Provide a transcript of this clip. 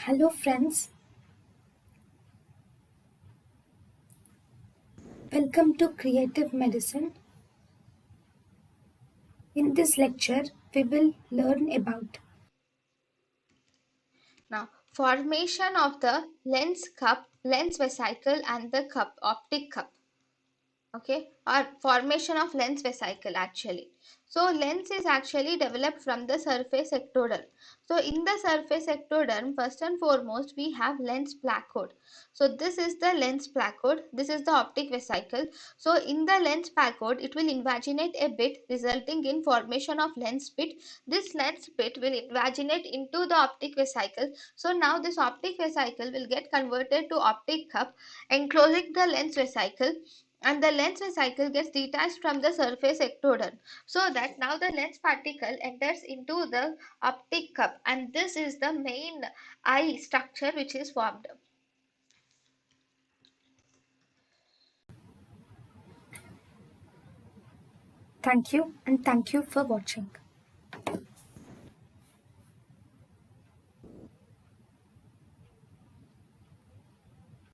Hello friends, welcome to Creative Medicine. In this lecture, we will learn about Now, formation of the lens cup, lens vesicle and the cup, optic cup. Okay, or formation of lens vesicle actually. So lens is actually developed from the surface ectoderm. So in the surface ectoderm, first and foremost we have lens placode. So this is the lens placode, this is the optic vesicle. So in the lens placode it will invaginate a bit resulting in formation of lens pit. This lens pit will invaginate into the optic vesicle. So now this optic vesicle will get converted to optic cup enclosing the lens vesicle, and the lens vesicle gets detached from the surface ectoderm, so that now the lens particle enters into the optic cup, and this is the main eye structure which is formed. thank you and thank you for watching.